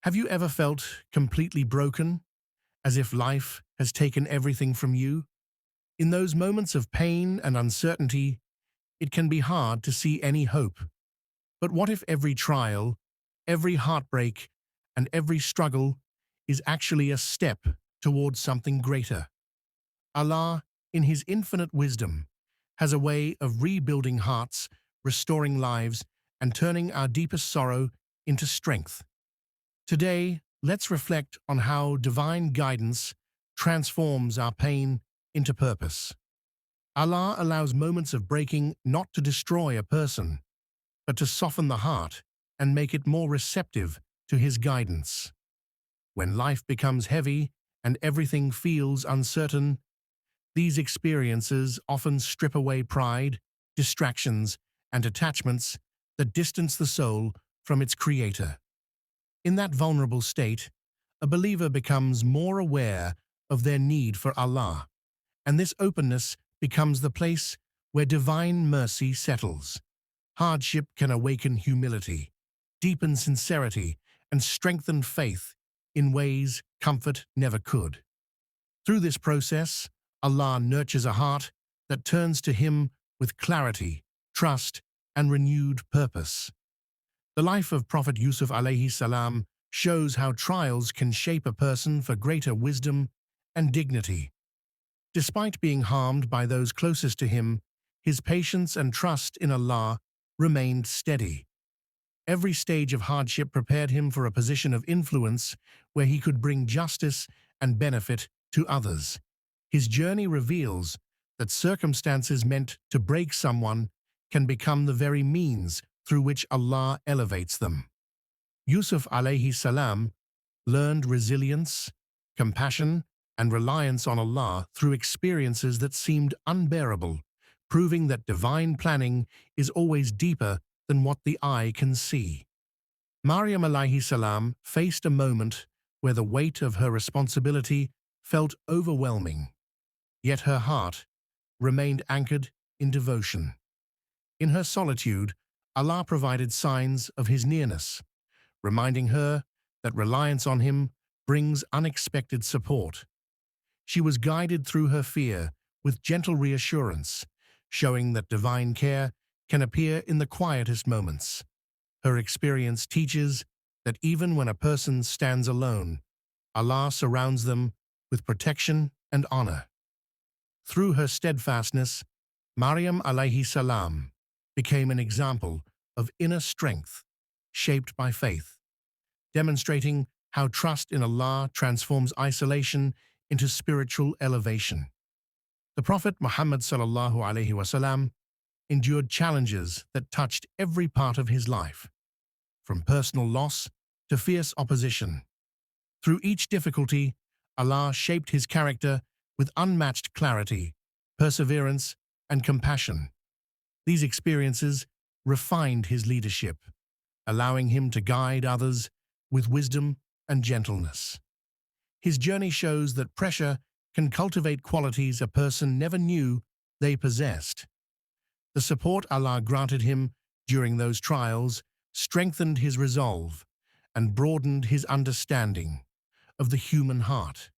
Have you ever felt completely broken, as if life has taken everything from you? In those moments of pain and uncertainty, it can be hard to see any hope. But what if every trial, every heartbreak, and every struggle is actually a step towards something greater? Allah, in His infinite wisdom, has a way of rebuilding hearts, restoring lives, and turning our deepest sorrow into strength. Today, let's reflect on how divine guidance transforms our pain into purpose. Allah allows moments of breaking not to destroy a person, but to soften the heart and make it more receptive to His guidance. When life becomes heavy and everything feels uncertain, these experiences often strip away pride, distractions, and attachments that distance the soul from its Creator. In that vulnerable state, a believer becomes more aware of their need for Allah, and this openness becomes the place where divine mercy settles. Hardship can awaken humility, deepen sincerity, and strengthen faith in ways comfort never could. Through this process, Allah nurtures a heart that turns to Him with clarity, trust, and renewed purpose. The life of Prophet Yusuf Alaihi Salam shows how trials can shape a person for greater wisdom and dignity. Despite being harmed by those closest to him, his patience and trust in Allah remained steady. Every stage of hardship prepared him for a position of influence where he could bring justice and benefit to others. His journey reveals that circumstances meant to break someone can become the very means through which Allah elevates them. Yusuf Alaihi Salam learned resilience, compassion, and reliance on Allah through experiences that seemed unbearable, proving that divine planning is always deeper than what the eye can see. Maryam Alaihi Salam faced a moment where the weight of her responsibility felt overwhelming, yet her heart remained anchored in devotion. In her solitude, Allah provided signs of His nearness, reminding her that reliance on Him brings unexpected support. She was guided through her fear with gentle reassurance, showing that divine care can appear in the quietest moments. Her experience teaches that even when a person stands alone, Allah surrounds them with protection and honor. Through her steadfastness, Maryam Alaihi Salam became an example of inner strength shaped by faith, demonstrating how trust in Allah transforms isolation into spiritual elevation. The Prophet Muhammad Salallahu Alayhi Wasalam endured challenges that touched every part of his life, from personal loss to fierce opposition. Through each difficulty, Allah shaped his character with unmatched clarity, perseverance, and compassion. These experiences refined his leadership, allowing him to guide others with wisdom and gentleness. His journey shows that pressure can cultivate qualities a person never knew they possessed. The support Allah granted him during those trials strengthened his resolve and broadened his understanding of the human heart.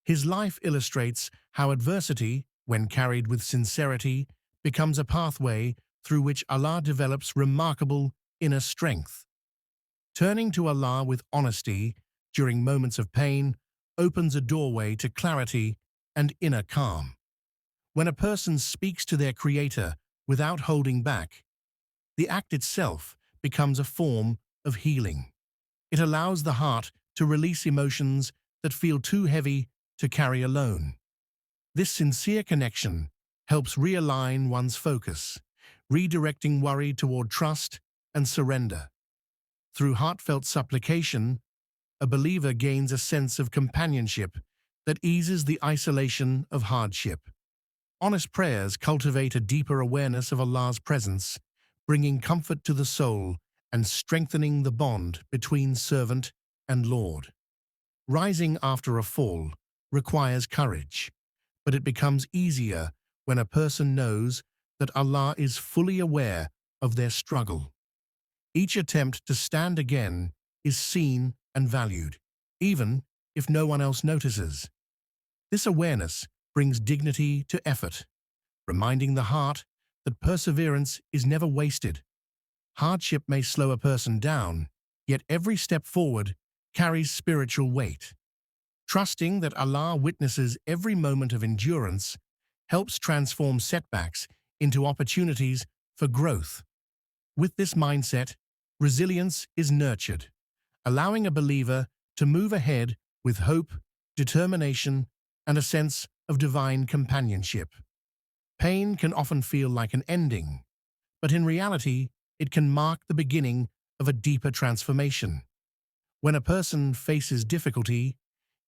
His life illustrates how adversity, when carried with sincerity, becomes a pathway through which Allah develops remarkable inner strength. Turning to Allah with honesty during moments of pain opens a doorway to clarity and inner calm. When a person speaks to their Creator without holding back, the act itself becomes a form of healing. It allows the heart to release emotions that feel too heavy to carry alone. This sincere connection helps realign one's focus, redirecting worry toward trust and surrender. Through heartfelt supplication, a believer gains a sense of companionship that eases the isolation of hardship. Honest prayers cultivate a deeper awareness of Allah's presence, bringing comfort to the soul and strengthening the bond between servant and Lord. Rising after a fall requires courage, but it becomes easier when a person knows that Allah is fully aware of their struggle. Each attempt to stand again is seen and valued, even if no one else notices. This awareness brings dignity to effort, reminding the heart that perseverance is never wasted. Hardship may slow a person down, yet every step forward carries spiritual weight. Trusting that Allah witnesses every moment of endurance helps transform setbacks into opportunities for growth. With this mindset, resilience is nurtured, allowing a believer to move ahead with hope, determination, and a sense of divine companionship. Pain can often feel like an ending, but in reality, it can mark the beginning of a deeper transformation. When a person faces difficulty,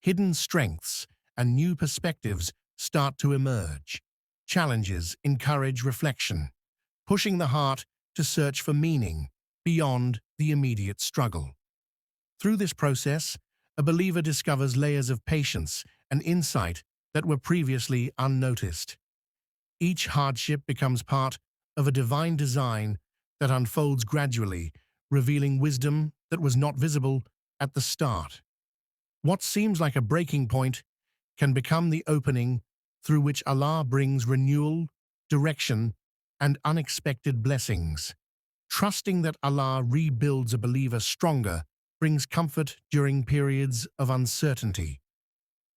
hidden strengths and new perspectives start to emerge. Challenges encourage reflection, pushing the heart to search for meaning beyond the immediate struggle. Through this process, a believer discovers layers of patience and insight that were previously unnoticed. Each hardship becomes part of a divine design that unfolds gradually, revealing wisdom that was not visible at the start. What seems like a breaking point can become the opening through which Allah brings renewal, direction, and unexpected blessings. Trusting that Allah rebuilds a believer stronger brings comfort during periods of uncertainty.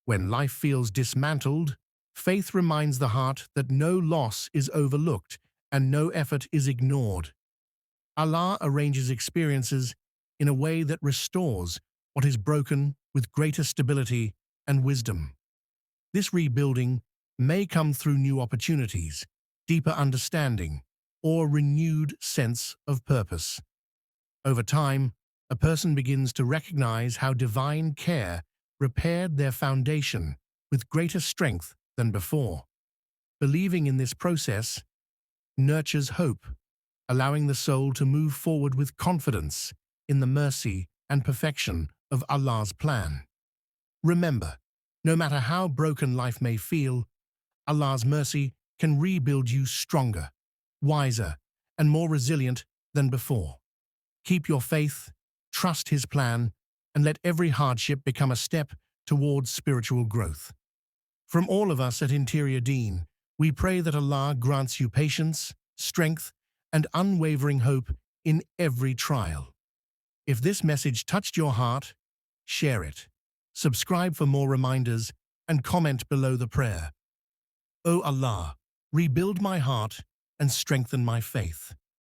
When life feels dismantled, faith reminds the heart that no loss is overlooked and no effort is ignored. Allah arranges experiences in a way that restores what is broken with greater stability and wisdom. This rebuilding may come through new opportunities, deeper understanding, or renewed sense of purpose. Over time, a person begins to recognize how divine care repaired their foundation with greater strength than before. Believing in this process nurtures hope, allowing the soul to move forward with confidence in the mercy and perfection of Allah's plan. Remember, no matter how broken life may feel, Allah's mercy can rebuild you stronger, wiser, and more resilient than before. Keep your faith, trust His plan, and let every hardship become a step towards spiritual growth. From all of us at Interior Deen, we pray that Allah grants you patience, strength, and unwavering hope in every trial. If this message touched your heart, share it. Subscribe for more reminders and comment below the prayer. O Allah, rebuild my heart and strengthen my faith.